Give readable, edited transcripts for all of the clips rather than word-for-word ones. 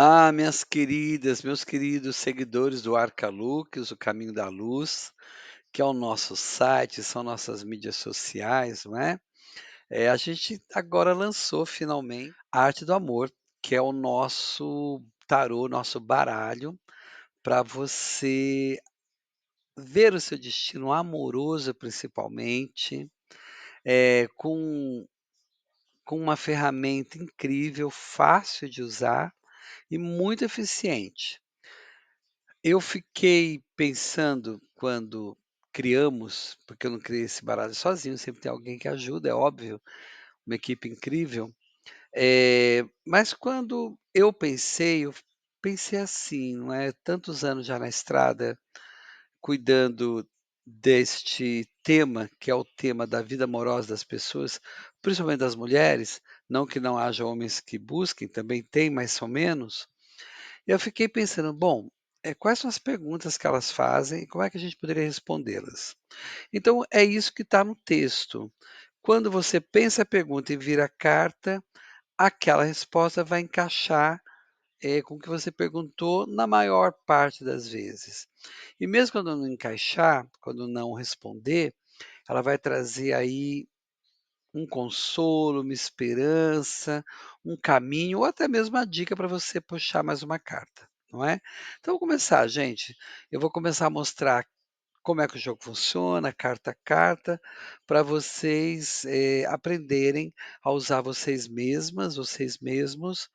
Olá, minhas queridas, meus queridos seguidores do Arcalux, o Caminho da Luz, que é o nosso site, são nossas mídias sociais, não é? A gente agora lançou finalmente a Arte do Amor, que é o nosso tarô, nosso baralho, para você ver o seu destino amoroso, principalmente, com uma ferramenta incrível, fácil de usar e muito eficiente. Eu fiquei pensando quando criamos, porque eu não criei esse baralho sozinho, sempre tem alguém que ajuda, é óbvio, uma equipe incrível. Mas quando eu pensei assim, não é, tantos anos já na estrada, cuidando deste tema, que é o tema da vida amorosa das pessoas, principalmente das mulheres, não que não haja homens que busquem, também tem, mas são menos. Eu fiquei pensando, bom, quais são as perguntas que elas fazem e como é que a gente poderia respondê-las? Então, é isso que está no texto. Quando você pensa a pergunta e vira a carta, aquela resposta vai encaixar com o que você perguntou na maior parte das vezes. E mesmo quando não encaixar, quando não responder, ela vai trazer aí um consolo, uma esperança, um caminho ou até mesmo uma dica para você puxar mais uma carta, não é? Então, vou começar, gente. Eu vou começar a mostrar como é que o jogo funciona, carta a carta, para vocês aprenderem a usar vocês mesmas, vocês mesmos,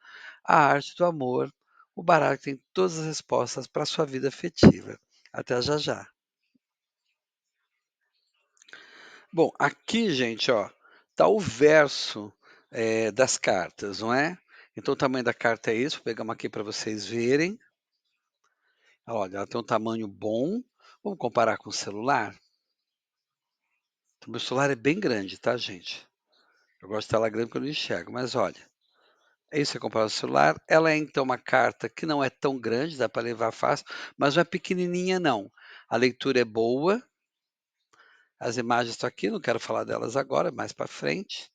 a arte do amor, o baralho que tem todas as respostas para a sua vida afetiva. Até já já. Bom, aqui, gente, ó, tá o verso, das cartas, não é. Então o tamanho da carta é esse, vou pegar uma aqui para vocês verem. Olha, ela tem um tamanho bom. Vamos comparar com o celular? O meu celular é bem grande, tá, gente. Eu gosto de tela grande porque eu não enxergo, mas olha, é isso, você comparar o celular. Ela é então uma carta que não é tão grande, dá para levar fácil, mas não é pequenininha não. A leitura é boa, as imagens estão aqui, não quero falar delas agora, mais para frente.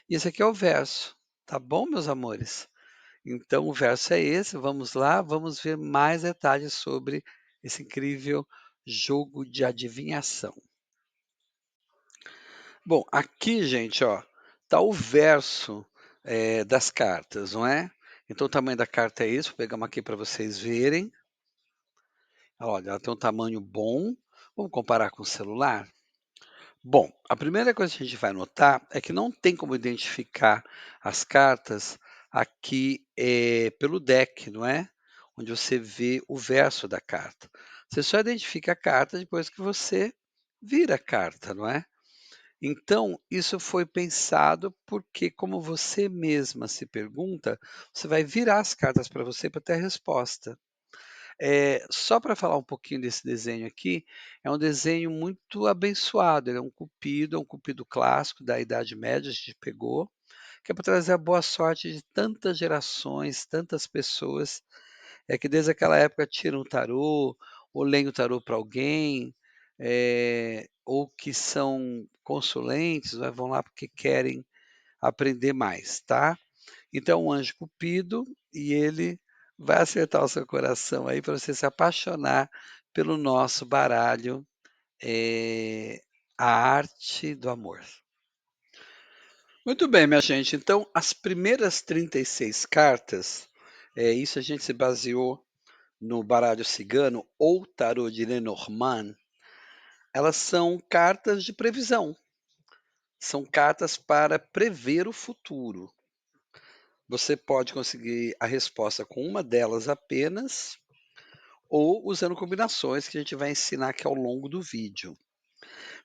E esse aqui é o verso, tá bom, meus amores? Então o verso é esse, vamos lá, vamos ver mais detalhes sobre esse incrível jogo de adivinhação. Bom, aqui, gente, ó, tá o verso, das cartas, não é? Então o tamanho da carta é esse, vou pegar uma aqui para vocês verem. Olha, ela tem um tamanho bom. Vamos comparar com o celular? Bom, a primeira coisa que a gente vai notar é que não tem como identificar as cartas aqui, pelo deck, não é? Onde você vê o verso da carta. Você só identifica a carta depois que você vira a carta, não é? Então, isso foi pensado porque, como você mesma se pergunta, você vai virar as cartas para você para ter a resposta. Só para falar um pouquinho desse desenho aqui, é um desenho muito abençoado. Ele é um cupido clássico da Idade Média, a gente pegou, que é para trazer a boa sorte de tantas gerações, tantas pessoas, que desde aquela época tiram o tarô, ou leem o tarô para alguém, ou que são consulentes, né, vão lá porque querem aprender mais, tá? Então, o anjo Cupido, e ele vai acertar o seu coração aí para você se apaixonar pelo nosso baralho, eh, A Arte do Amor. Muito bem, minha gente. Então, as primeiras 36 cartas, isso a gente se baseou no baralho cigano ou tarô de Lenormand, elas são cartas de previsão. São cartas para prever o futuro. Você pode conseguir a resposta com uma delas apenas ou usando combinações que a gente vai ensinar aqui ao longo do vídeo.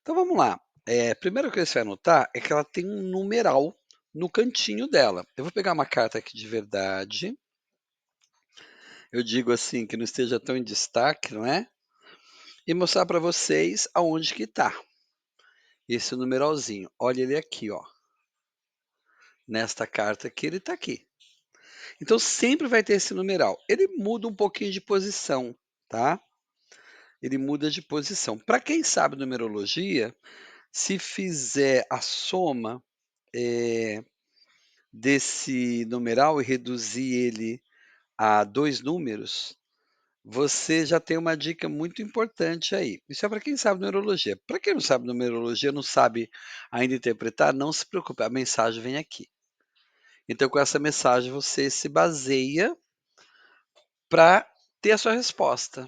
Então vamos lá. A primeira coisa que você vai notar é que ela tem um numeral no cantinho dela. Eu vou pegar uma carta aqui de verdade. Eu digo assim que não esteja tão em destaque, não é? E mostrar para vocês aonde que está esse numeralzinho. Olha ele aqui, ó. Nesta carta aqui, ele está aqui. Então sempre vai ter esse numeral. Ele muda um pouquinho de posição, tá? Ele muda de posição. Para quem sabe numerologia, se fizer a soma, desse numeral e reduzir ele a 2 números, você já tem uma dica muito importante aí. Isso é para quem sabe numerologia. Para quem não sabe numerologia, não sabe ainda interpretar, não se preocupe, a mensagem vem aqui. Então, com essa mensagem, você se baseia para ter a sua resposta.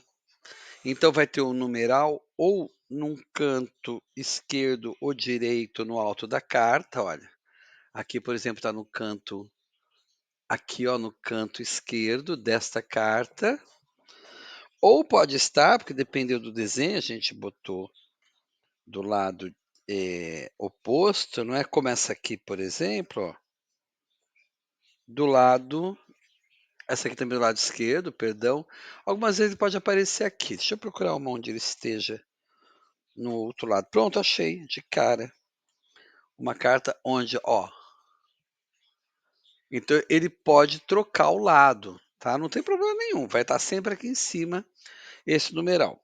Então, vai ter um numeral ou num canto esquerdo ou direito no alto da carta, olha. Aqui, por exemplo, está no canto, aqui, ó, no canto esquerdo desta carta. Ou pode estar, porque dependeu do desenho, a gente botou do lado oposto, não é? Começa aqui, por exemplo, ó, do lado. Essa aqui também do lado esquerdo, perdão. Algumas vezes ele pode aparecer aqui. Deixa eu procurar uma onde ele esteja no outro lado. Pronto, achei de cara. Uma carta onde, ó. Então ele pode trocar o lado, tá? Não tem problema nenhum. Vai estar sempre aqui em cima esse numeral.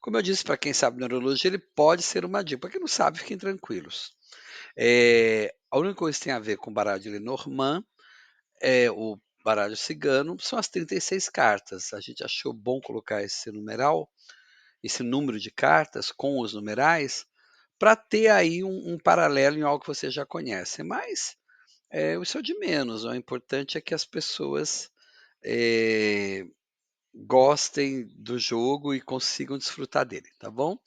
Como eu disse, para quem sabe neurologia, ele pode ser uma dica. Para quem não sabe, fiquem tranquilos. A única coisa que tem a ver com o baralho de Lenormand é o baralho cigano, são as 36 cartas. A gente achou bom colocar esse numeral, esse número de cartas com os numerais, para ter aí um paralelo em algo que você já conhece. Mas isso é o de menos. O importante é que as pessoas eh, gostem do jogo e consigam desfrutar dele, tá bom?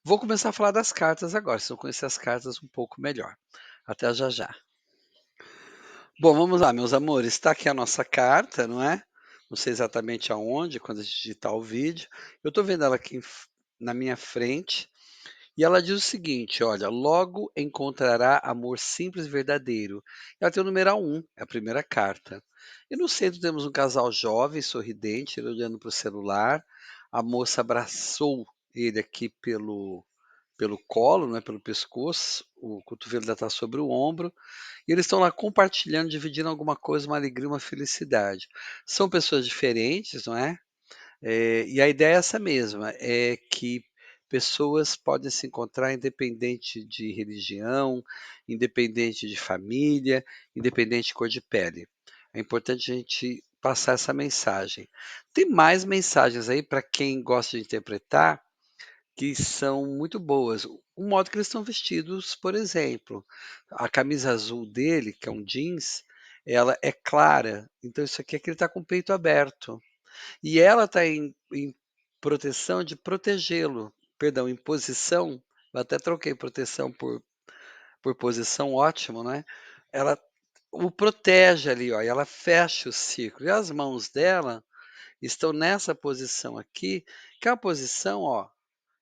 Vou começar a falar das cartas agora, vocês vão conhecer as cartas um pouco melhor. Até já já. Bom, vamos lá, meus amores. Está aqui a nossa carta, não é? Não sei exatamente aonde, quando a gente digitar o vídeo. Eu estou vendo ela aqui na minha frente. E ela diz o seguinte: olha, logo encontrará amor simples e verdadeiro. Ela tem o numeral 1, é a primeira carta. E no centro temos um casal jovem, sorridente, ele olhando para o celular. A moça abraçou ele aqui pelo colo, né, pelo pescoço, o cotovelo ainda está sobre o ombro. E eles estão lá compartilhando, dividindo alguma coisa, uma alegria, uma felicidade. São pessoas diferentes, não é? E a ideia é essa mesma, é que pessoas podem se encontrar independente de religião, independente de família, independente de cor de pele. É importante a gente passar essa mensagem. Tem mais mensagens aí para quem gosta de interpretar que são muito boas. O modo que eles estão vestidos, por exemplo, a camisa azul dele, que é um jeans, ela é clara, então isso aqui é que ele está com o peito aberto. E ela está em proteção de protegê-lo, perdão, em posição, eu até troquei proteção por posição, ótimo, né? Ela o protege ali, ó, e ela fecha o círculo. E as mãos dela estão nessa posição aqui, que é a posição, ó,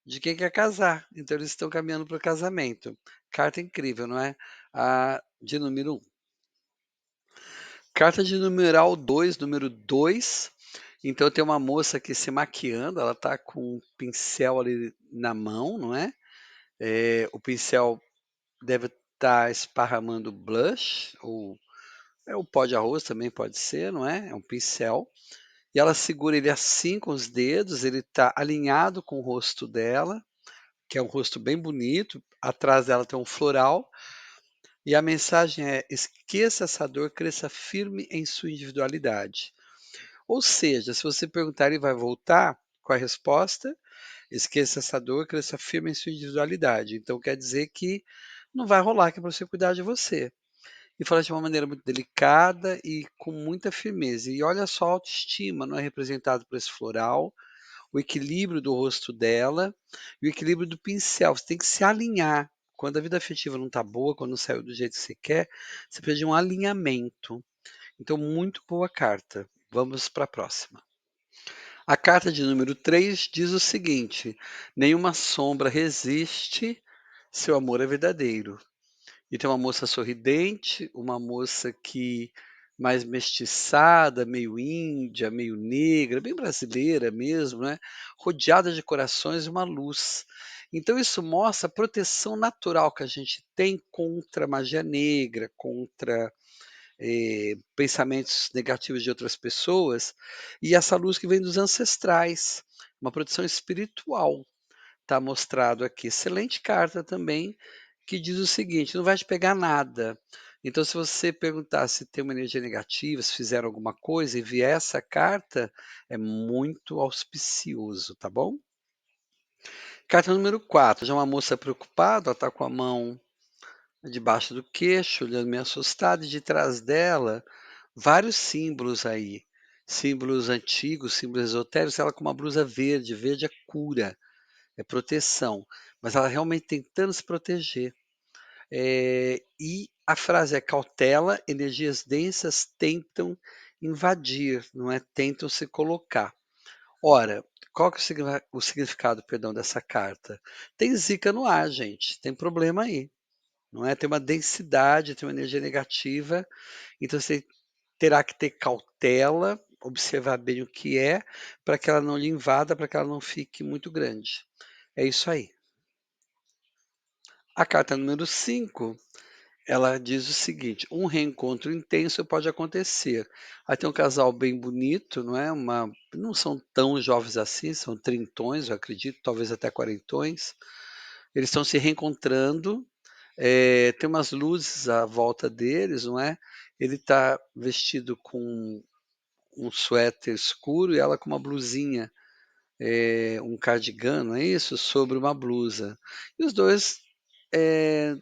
de quem quer casar. Então eles estão caminhando para o casamento. Carta incrível, não é? A de número 1. Carta de numeral 2, número 2. Então tem uma moça aqui se maquiando, ela está com um pincel ali na mão, não é? O pincel deve estar esparramando blush, ou o pó de arroz também pode ser, não é? É um pincel. E ela segura ele assim com os dedos, ele está alinhado com o rosto dela, que é um rosto bem bonito. Atrás dela tem um floral. E a mensagem é: esqueça essa dor, cresça firme em sua individualidade. Ou seja, se você perguntar, ele vai voltar com a resposta: esqueça essa dor, cresça firme em sua individualidade. Então quer dizer que não vai rolar, que é para você cuidar de você. E fala de uma maneira muito delicada e com muita firmeza. E olha só, a autoestima não é representado por esse floral, o equilíbrio do rosto dela e o equilíbrio do pincel. Você tem que se alinhar. Quando a vida afetiva não está boa, quando não saiu do jeito que você quer, você precisa de um alinhamento. Então, muito boa carta. Vamos para a próxima. A carta de número 3 diz o seguinte: nenhuma sombra resiste, seu amor é verdadeiro. E tem uma moça sorridente, uma moça que mais mestiçada, meio índia, meio negra, bem brasileira mesmo, né? Rodeada de corações e uma luz. Então isso mostra a proteção natural que a gente tem contra a magia negra, contra pensamentos negativos de outras pessoas, e essa luz que vem dos ancestrais, uma proteção espiritual. Está mostrado aqui. Excelente carta também, que diz o seguinte: não vai te pegar nada. Então, se você perguntar se tem uma energia negativa, se fizeram alguma coisa e vier essa carta, é muito auspicioso, tá bom? Carta número 4, já uma moça preocupada, ela está com a mão debaixo do queixo, olhando meio assustada, e de trás dela, vários símbolos aí. Símbolos antigos, símbolos esotéricos, ela com uma blusa verde, verde é cura, é proteção, mas ela realmente tentando se proteger. E a frase é: cautela, energias densas tentam invadir, não é? Tentam se colocar. Ora, qual que é o significado, perdão, dessa carta? Tem zica no ar, gente, tem problema aí, não é? Tem uma densidade, tem uma energia negativa, então você terá que ter cautela, observar bem o que é, para que ela não lhe invada, para que ela não fique muito grande. É isso aí. A carta número 5, ela diz o seguinte: um reencontro intenso pode acontecer. Aí tem um casal bem bonito, não é? Não são tão jovens assim, são trintões, eu acredito, talvez até quarentões. Eles estão se reencontrando, tem umas luzes à volta deles, não é? Ele está vestido com um suéter escuro e ela com uma blusinha, um cardigan, não é isso? Sobre uma blusa. E os dois,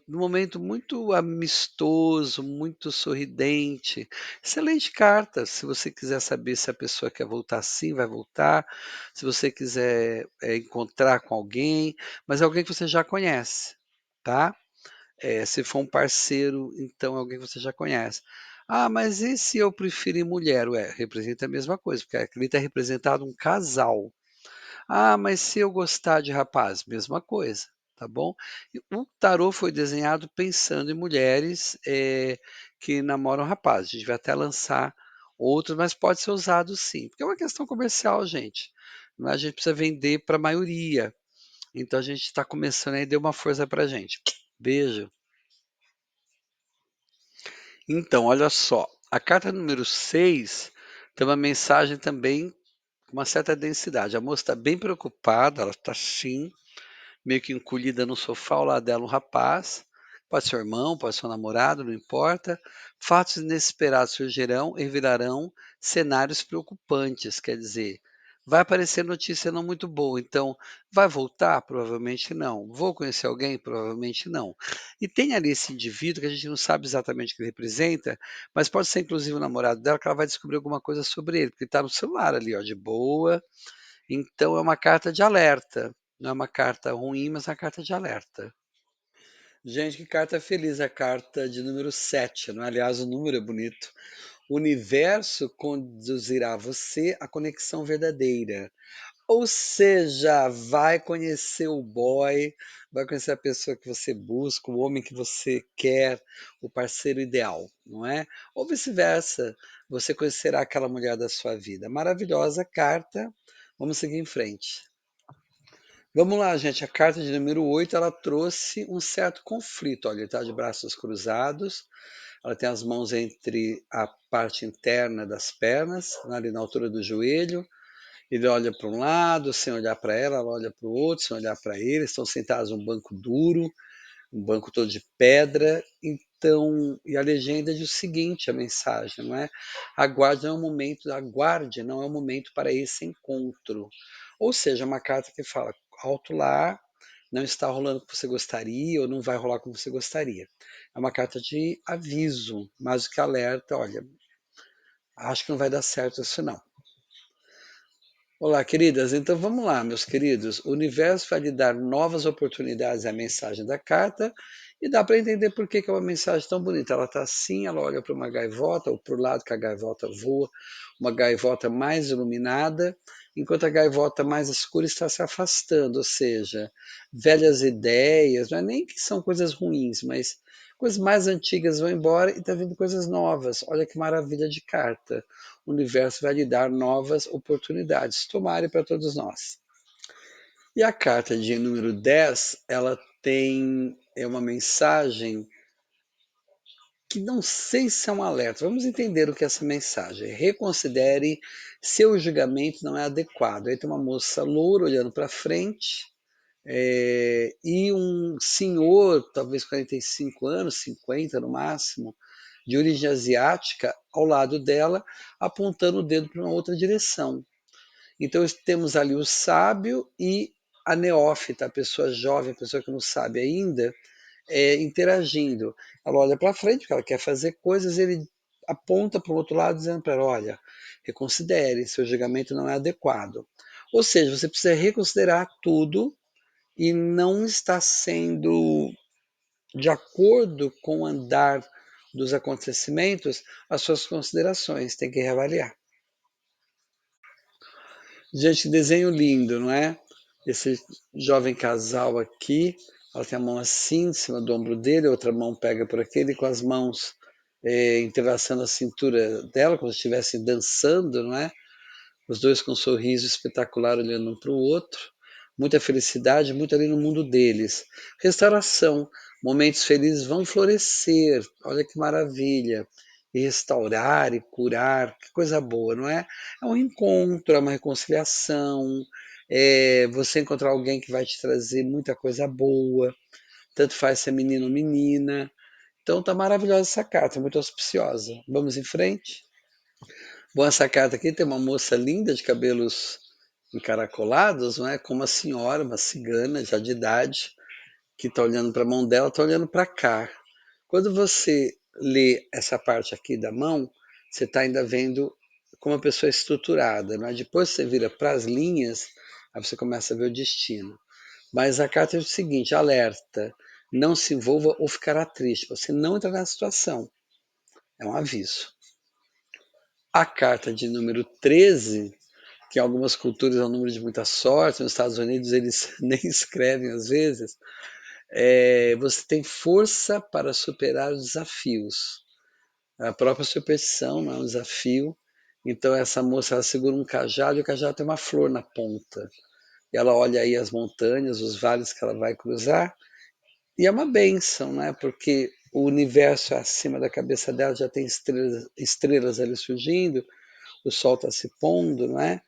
num momento muito amistoso, muito sorridente. Excelente carta. Se você quiser saber se a pessoa quer voltar, sim, vai voltar. Se você quiser encontrar com alguém, mas é alguém que você já conhece, tá? Se for um parceiro, então é alguém que você já conhece. Ah, mas e se eu preferir mulher? Ué, representa a mesma coisa, porque aqui está representado um casal. Ah, mas se eu gostar de rapaz? Mesma coisa, tá bom? E o tarô foi desenhado pensando em mulheres que namoram rapazes. A gente vai até lançar outros, mas pode ser usado sim, porque é uma questão comercial, gente. Não é? A gente precisa vender para a maioria. Então a gente está começando aí, deu uma força para a gente. Beijo. Então, olha só, a carta número 6 tem uma mensagem também com uma certa densidade. A moça está bem preocupada, ela está sim, meio que encolhida no sofá, ao lado dela um rapaz, pode ser o irmão, pode ser o namorado, não importa. Fatos inesperados surgirão e virarão cenários preocupantes, quer dizer, vai aparecer notícia não muito boa, então vai voltar? Provavelmente não. Vou conhecer alguém? Provavelmente não. E tem ali esse indivíduo que a gente não sabe exatamente o que ele representa, mas pode ser inclusive o namorado dela, que ela vai descobrir alguma coisa sobre ele, porque está no celular ali, ó, de boa, então é uma carta de alerta, não é uma carta ruim, mas é uma carta de alerta. Gente, que carta feliz, a carta de número 7, não é? Aliás, o número é bonito. O universo conduzirá você à conexão verdadeira. Ou seja, vai conhecer o boy, vai conhecer a pessoa que você busca, o homem que você quer, o parceiro ideal, não é? Ou vice-versa, você conhecerá aquela mulher da sua vida. Maravilhosa carta. Vamos seguir em frente. Vamos lá, gente. A carta de número 8, ela trouxe um certo conflito. Olha, ele está de braços cruzados, ela tem as mãos entre a parte interna das pernas, ali na altura do joelho. Ele olha para um lado, sem olhar para ela olha para o outro, sem olhar para ele. Estão sentados num banco duro, um banco todo de pedra. Então, e a legenda diz o seguinte, a mensagem, não é? Aguarde, não é o momento para esse encontro. Ou seja, uma carta que fala, alto lá, não está rolando como você gostaria, ou não vai rolar como você gostaria. É uma carta de aviso, mais do que alerta, olha, acho que não vai dar certo isso não. Olá, queridas. Então vamos lá, meus queridos. O universo vai lhe dar novas oportunidades, é a mensagem da carta, e dá para entender por que é uma mensagem tão bonita. Ela está assim, ela olha para uma gaivota, ou para o lado que a gaivota voa, uma gaivota mais iluminada, enquanto a gaivota mais escura está se afastando, ou seja, velhas ideias, não é nem que são coisas ruins, mas coisas mais antigas vão embora e está vindo coisas novas. Olha que maravilha de carta. O universo vai lhe dar novas oportunidades. Tomare para todos nós. E a carta de número 10, ela tem uma mensagem que não sei se é um alerta. Vamos entender o que é essa mensagem. Reconsidere seu julgamento não é adequado. Aí tem uma moça loura olhando para frente, e um senhor, talvez 45 anos, 50 no máximo, de origem asiática ao lado dela, apontando o dedo para uma outra direção. Então temos ali o sábio e a neófita, a pessoa jovem, a pessoa que não sabe ainda, interagindo. Ela olha para frente, porque ela quer fazer coisas, ele aponta para o outro lado, dizendo para ela: olha, reconsidere, seu julgamento não é adequado. Ou seja, você precisa reconsiderar tudo e não está sendo de acordo com o andar dos acontecimentos as suas considerações, tem que reavaliar. Gente, que desenho lindo, não é? Esse jovem casal aqui, ela tem a mão assim, em cima do ombro dele, a outra mão pega por aqui, ele com as mãos entrelaçando a cintura dela, como se estivessem dançando, não é? Os dois com um sorriso espetacular olhando um para o outro. Muita felicidade, muito ali no mundo deles. Restauração, momentos felizes vão florescer. Olha que maravilha. E restaurar e curar, que coisa boa, não é? É um encontro, é uma reconciliação, é você encontrar alguém que vai te trazer muita coisa boa, tanto faz ser menino ou menina. Então tá maravilhosa essa carta, muito auspiciosa. Vamos em frente? Bom, essa carta aqui tem uma moça linda de cabelos encaracolados, não é? Com uma senhora, uma cigana já de idade, que está olhando para a mão dela, está olhando para cá. Quando você lê essa parte aqui da mão, você está ainda vendo como a pessoa é estruturada, mas depois você vira para as linhas, aí você começa a ver o destino. Mas a carta é o seguinte: alerta, não se envolva ou ficará triste. Você não entra na situação. É um aviso. A carta de número 13, que em algumas culturas é um número de muita sorte, nos Estados Unidos eles nem escrevem às vezes, você tem força para superar os desafios. A própria superstição não é um desafio. Então essa moça ela segura um cajado e o cajado tem uma flor na ponta. E ela olha aí as montanhas, os vales que ela vai cruzar, e é uma benção, né? Porque o universo acima da cabeça dela já tem estrelas ali surgindo, o sol está se pondo, não é?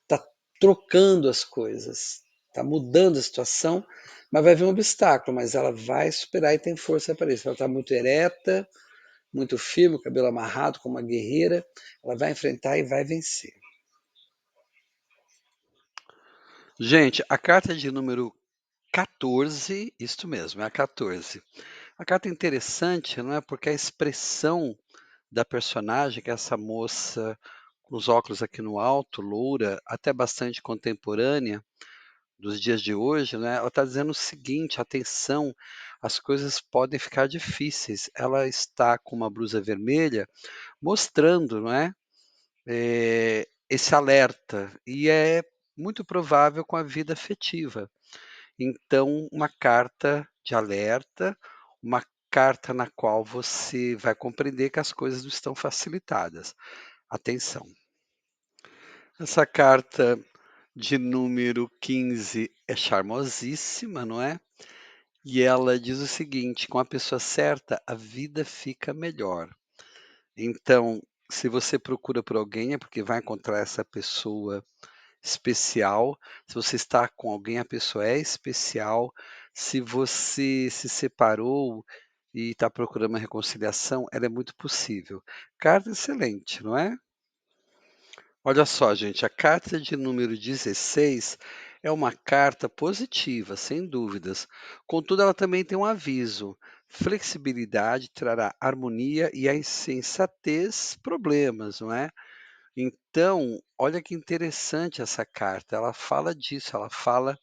Está trocando as coisas, está mudando a situação, mas vai vir um obstáculo, mas ela vai superar e tem força para isso. Ela está muito ereta, muito firme, o cabelo amarrado, como uma guerreira, ela vai enfrentar e vai vencer. Gente, a carta de número 14, isto mesmo, é a 14. A carta é interessante, não é? Porque a expressão da personagem, que é essa moça com os óculos aqui no alto, loura, até bastante contemporânea dos dias de hoje, né? Ela está dizendo o seguinte: atenção, as coisas podem ficar difíceis. Ela está com uma blusa vermelha, mostrando, não é? Esse alerta, e é muito provável com a vida afetiva. Então, uma carta de alerta, uma carta na qual você vai compreender que as coisas não estão facilitadas. Atenção. Essa carta de número 15 é charmosíssima, não é? E ela diz o seguinte: com a pessoa certa, a vida fica melhor. Então, se você procura por alguém, é porque vai encontrar essa pessoa especial. Se você está com alguém, a pessoa é especial. Se você se separou e está procurando uma reconciliação, ela é muito possível. Carta excelente, não é? Olha só, gente, a carta de número 16 é uma carta positiva, sem dúvidas. Contudo, ela também tem um aviso. Flexibilidade trará harmonia e a insensatez problemas, não é? Então, olha que interessante essa carta. Ela fala disso, ela fala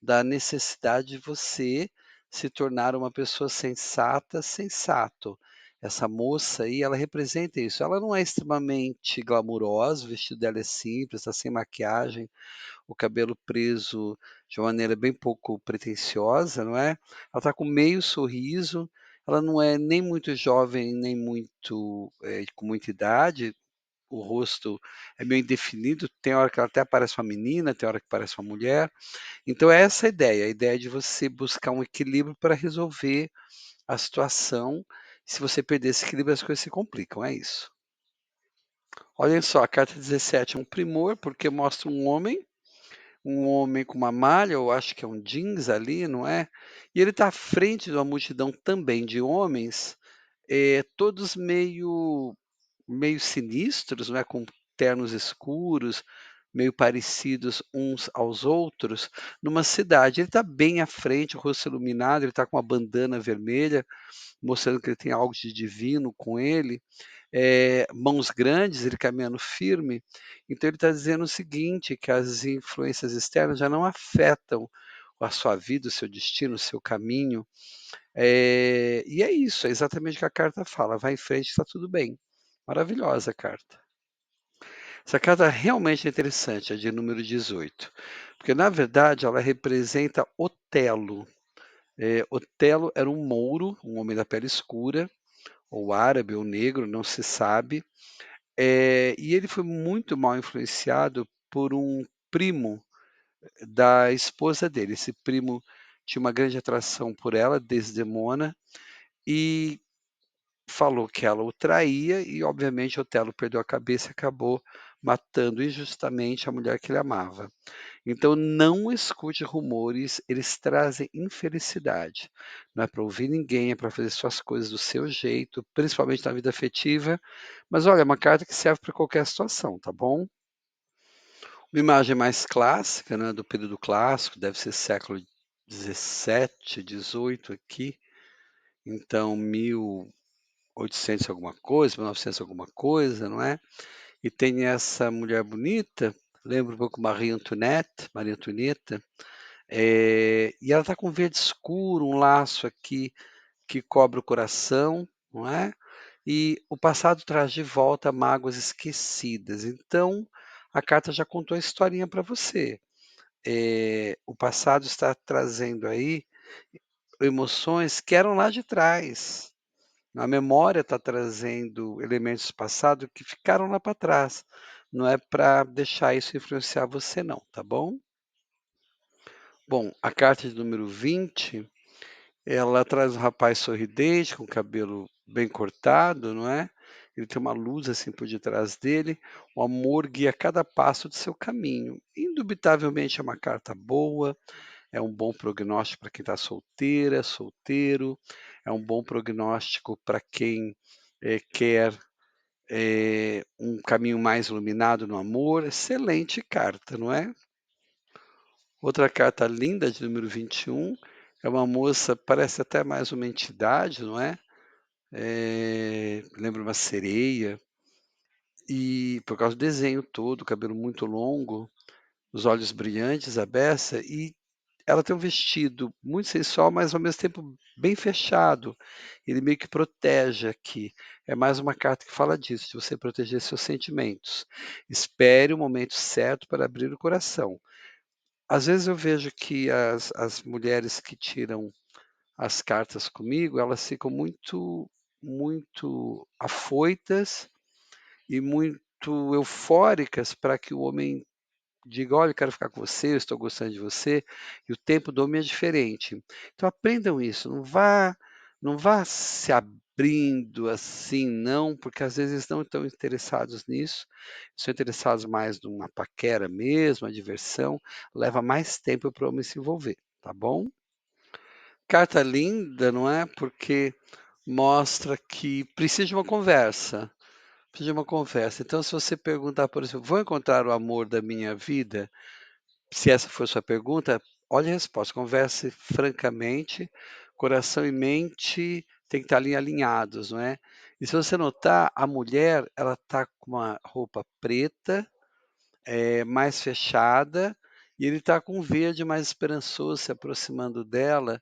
da necessidade de você se tornar uma pessoa sensata, sensato. Essa moça aí, ela representa isso. Ela não é extremamente glamurosa, o vestido dela é simples, está sem maquiagem, o cabelo preso de uma maneira bem pouco pretensiosa, não é? Ela está com meio sorriso, ela não é nem muito jovem, nem muito com muita idade, o rosto é meio indefinido, tem hora que ela até parece uma menina, tem hora que parece uma mulher. Então é essa a ideia de você buscar um equilíbrio para resolver a situação. Se você perder esse equilíbrio, as coisas se complicam, é isso. Olhem só, a carta 17 é um primor, porque mostra um homem com uma malha, eu acho que é um jeans ali, não é? E ele está à frente de uma multidão também de homens, todos meio sinistros, né, com ternos escuros, meio parecidos uns aos outros, numa cidade. Ele está bem à frente, o rosto iluminado, ele está com uma bandana vermelha, mostrando que ele tem algo de divino com ele, mãos grandes, ele caminhando firme. Então ele está dizendo o seguinte, que as influências externas já não afetam a sua vida, o seu destino, o seu caminho. E é isso, é exatamente o que a carta fala, vai em frente, está tudo bem. Maravilhosa a carta. Essa carta realmente é interessante, a de número 18, porque na verdade ela representa Otelo. Otelo era um mouro, um homem da pele escura, ou árabe ou negro, não se sabe, e ele foi muito mal influenciado por um primo da esposa dele. Esse primo tinha uma grande atração por ela, Desdemona, e falou que ela o traía e, obviamente, Otelo perdeu a cabeça e acabou matando injustamente a mulher que ele amava. Então, não escute rumores, eles trazem infelicidade. Não é para ouvir ninguém, é para fazer suas coisas do seu jeito, principalmente na vida afetiva. Mas olha, é uma carta que serve para qualquer situação, tá bom? Uma imagem mais clássica, né, do período clássico, deve ser século 17, 18 aqui, então 1800 alguma coisa, 1900 alguma coisa, não é? E tem essa mulher bonita, lembra um pouco Maria Antonieta, e ela está com verde escuro, um laço aqui que cobre o coração, não é? E o passado traz de volta mágoas esquecidas. Então, a carta já contou a historinha para você. O passado está trazendo aí emoções que eram lá de trás. A memória está trazendo elementos do passado que ficaram lá para trás. Não é para deixar isso influenciar você não, tá bom? Bom, a carta de número 20, ela traz um rapaz sorridente, com cabelo bem cortado, não é? Ele tem uma luz assim por detrás dele, o amor guia cada passo do seu caminho. Indubitavelmente é uma carta boa, é um bom prognóstico para quem está solteira, solteiro, é um bom prognóstico para quem quer um caminho mais iluminado no amor. Excelente carta, não é? Outra carta linda, de número 21, é uma moça, parece até mais uma entidade, não é? Lembra uma sereia, e por causa do desenho todo, o cabelo muito longo, os olhos brilhantes, a beça, e ela tem um vestido muito sensual, mas ao mesmo tempo bem fechado. Ele meio que protege aqui. É mais uma carta que fala disso, de você proteger seus sentimentos. Espere o momento certo para abrir o coração. Às vezes eu vejo que as mulheres que tiram as cartas comigo, elas ficam muito afoitas e muito eufóricas para que o homem diga: "Olha, eu quero ficar com você, eu estou gostando de você", e o tempo do homem é diferente. Então aprendam isso, não vá se abrindo assim não, porque às vezes não estão interessados nisso, são interessados mais numa paquera mesmo, a diversão, leva mais tempo para o homem se envolver, tá bom? Carta linda, não é, porque mostra que precisa de uma conversa, precisa de uma conversa. Então se você perguntar, por exemplo: "Vou encontrar o amor da minha vida?", se essa for sua pergunta, olhe a resposta, converse francamente, coração e mente têm que estar ali alinhados, não é. E se você notar, a mulher, ela está com uma roupa preta, mais fechada, e ele está com um verde mais esperançoso se aproximando dela,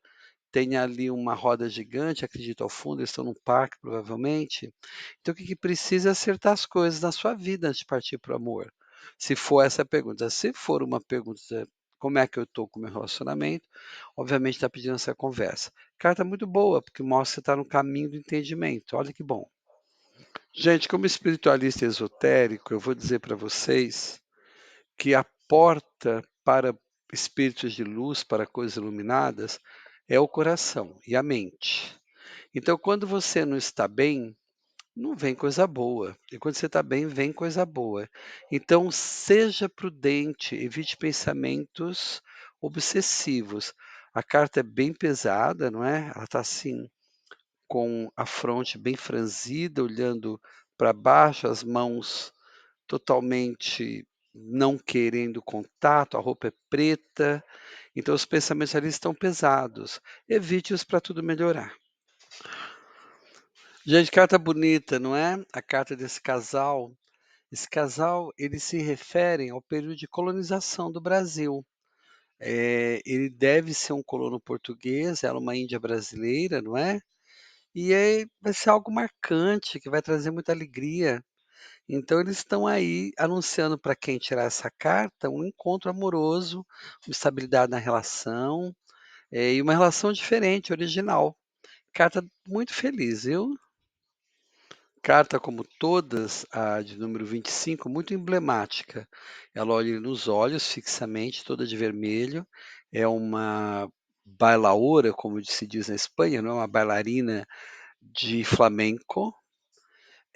tem ali uma roda gigante, acredito, ao fundo, eles estão num parque, provavelmente. Então, o que que precisa é acertar as coisas na sua vida antes de partir para o amor. Se for essa a pergunta. Se for uma pergunta, como é que eu estou com o meu relacionamento, obviamente está pedindo essa conversa. Carta muito boa, porque mostra que você está no caminho do entendimento. Olha que bom. Gente, como espiritualista esotérico, eu vou dizer para vocês que a porta para espíritos de luz, para coisas iluminadas, é o coração e a mente. Então, quando você não está bem, não vem coisa boa. E quando você está bem, vem coisa boa. Então, seja prudente, evite pensamentos obsessivos. A carta é bem pesada, não é? Ela está assim, com a fronte bem franzida, olhando para baixo, as mãos totalmente não querendo contato, a roupa é preta, então os pensamentos ali estão pesados. Evite-os para tudo melhorar. Gente, carta bonita, não é? A carta desse casal. Esse casal, eles se referem ao período de colonização do Brasil. Ele deve ser um colono português, ela uma índia brasileira, não é? E aí vai ser algo marcante, que vai trazer muita alegria. Então eles estão aí anunciando para quem tirar essa carta um encontro amoroso, uma estabilidade na relação, e uma relação diferente, original. Carta muito feliz, viu? Carta como todas, a de número 25, muito emblemática. Ela olha ele nos olhos fixamente, toda de vermelho. É uma bailaora, como se diz na Espanha, não é uma bailarina de flamenco.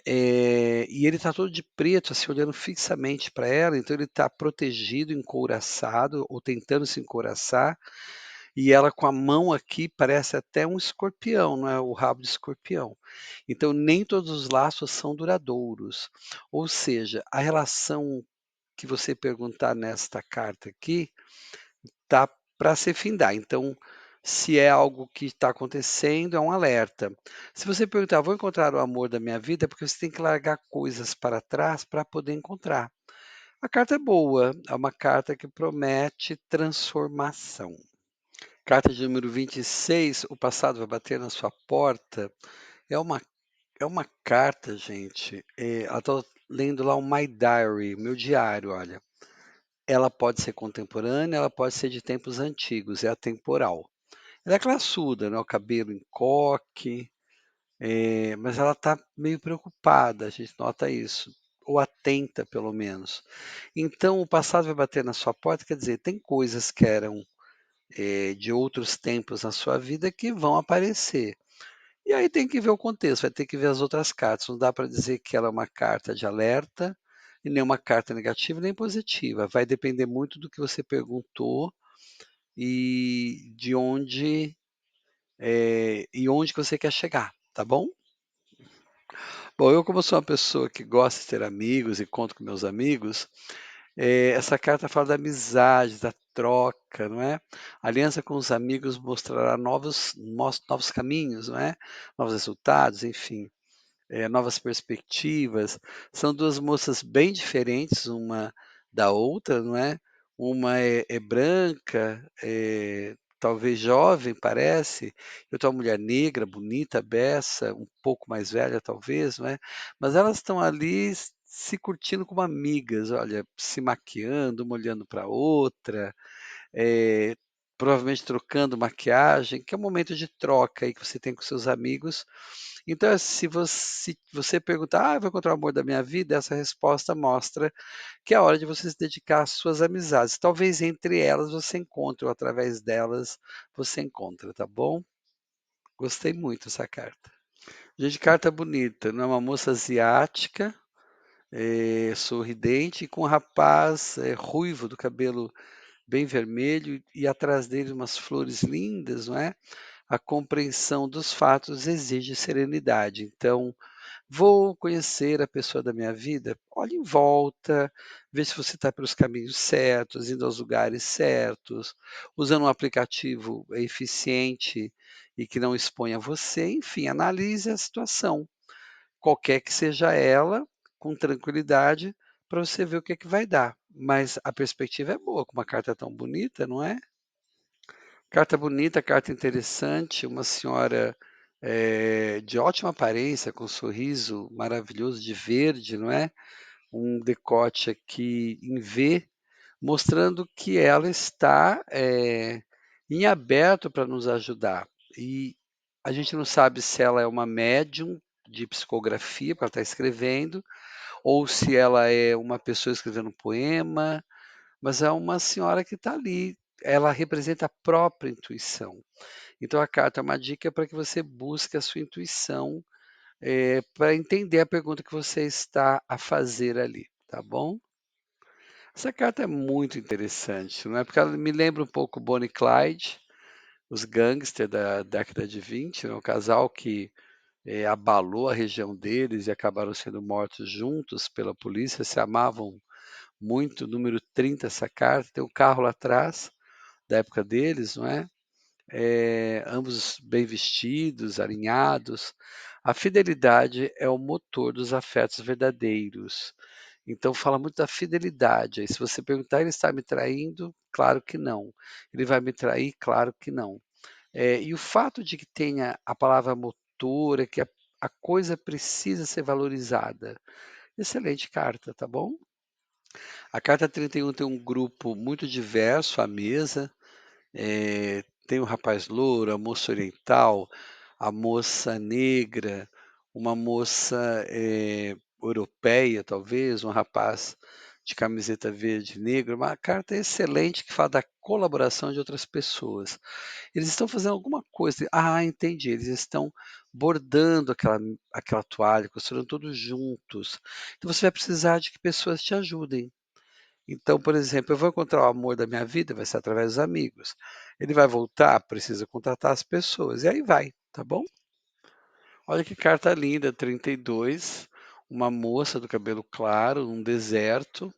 E ele está todo de preto, assim, olhando fixamente para ela, então ele está protegido, encouraçado, ou tentando se encouraçar, e ela com a mão aqui parece até um escorpião, não é? O rabo de escorpião. Então, nem todos os laços são duradouros. Ou seja, a relação que você perguntar nesta carta aqui tá para se findar. Então, se é algo que está acontecendo, é um alerta. Se você perguntar, vou encontrar o amor da minha vida, é porque você tem que largar coisas para trás para poder encontrar. A carta é boa, é uma carta que promete transformação. Carta de número 26, o passado vai bater na sua porta. É uma, é uma carta, gente. Ela está lendo lá o My Diary, meu diário, olha. Ela pode ser contemporânea, ela pode ser de tempos antigos, é atemporal. Ela é classuda, né, o cabelo em coque, mas ela está meio preocupada, a gente nota isso, ou atenta pelo menos. Então o passado vai bater na sua porta, quer dizer, tem coisas que eram, de outros tempos na sua vida que vão aparecer. E aí tem que ver o contexto, vai ter que ver as outras cartas, não dá para dizer que ela é uma carta de alerta, e nem uma carta negativa nem positiva, vai depender muito do que você perguntou e de onde e onde que você quer chegar, tá bom? Bom, eu como sou uma pessoa que gosta de ter amigos e conto com meus amigos, essa carta fala da amizade, da troca, não é? A aliança com os amigos mostrará novos caminhos, não é? Novos resultados, enfim. Novas perspectivas. São duas moças bem diferentes uma da outra, não é? Uma é branca, talvez jovem, parece, e outra é uma mulher negra, bonita, beça, um pouco mais velha, talvez, não é? Mas elas estão ali se curtindo como amigas, olha, se maquiando, uma olhando para a outra, eh, provavelmente trocando maquiagem, que é um momento de troca aí que você tem com seus amigos. Então, se você perguntar: "Ah, vou encontrar o amor da minha vida", essa resposta mostra que é hora de você se dedicar às suas amizades. Talvez entre elas você encontre ou através delas você encontra, tá bom? Gostei muito dessa carta. Gente, carta bonita, não é uma moça asiática, sorridente, com um rapaz, ruivo, do cabelo bem vermelho e atrás dele umas flores lindas, não é? A compreensão dos fatos exige serenidade. Então, vou conhecer a pessoa da minha vida? Olhe em volta, vê se você está pelos caminhos certos, indo aos lugares certos, usando um aplicativo eficiente e que não exponha você. Enfim, analise a situação, qualquer que seja ela, com tranquilidade, para você ver o que é que vai dar. Mas a perspectiva é boa, com uma carta tão bonita, não é? Carta bonita, carta interessante, uma senhora de ótima aparência, com um sorriso maravilhoso de verde, não é? Um decote aqui em V, mostrando que ela está em aberto para nos ajudar. E a gente não sabe se ela é uma médium de psicografia, para estar escrevendo, ou se ela é uma pessoa escrevendo um poema, mas é uma senhora que está ali. Ela representa a própria intuição. Então a carta é uma dica para que você busque a sua intuição, para entender a pergunta que você está a fazer ali, tá bom? Essa carta é muito interessante, não é? Porque ela me lembra um pouco Bonnie e Clyde, os gangsters da década de 20, né, o casal que abalou a região deles e acabaram sendo mortos juntos pela polícia, se amavam muito, número 30 essa carta, tem um carro lá atrás, da época deles, não é? Ambos bem vestidos, alinhados. A fidelidade é o motor dos afetos verdadeiros. Então fala muito da fidelidade. Aí se você perguntar, ele está me traindo? Claro que não. Ele vai me trair? Claro que não. E o fato de que tenha a palavra motor é que a coisa precisa ser valorizada. Excelente carta, tá bom? A carta 31 tem um grupo muito diverso à mesa. Tem o rapaz louro, a moça oriental, a moça negra, uma moça europeia, talvez, um rapaz de camiseta verde e negra. Uma carta excelente que fala da colaboração de outras pessoas. Eles estão fazendo alguma coisa. Ah, entendi. Eles estão bordando aquela toalha, costurando todos juntos. Então você vai precisar de que pessoas te ajudem. Então, por exemplo, eu vou encontrar o amor da minha vida, vai ser através dos amigos. Ele vai voltar, precisa contratar as pessoas. E aí vai, tá bom? Olha que carta linda, 32. Uma moça do cabelo claro, num deserto,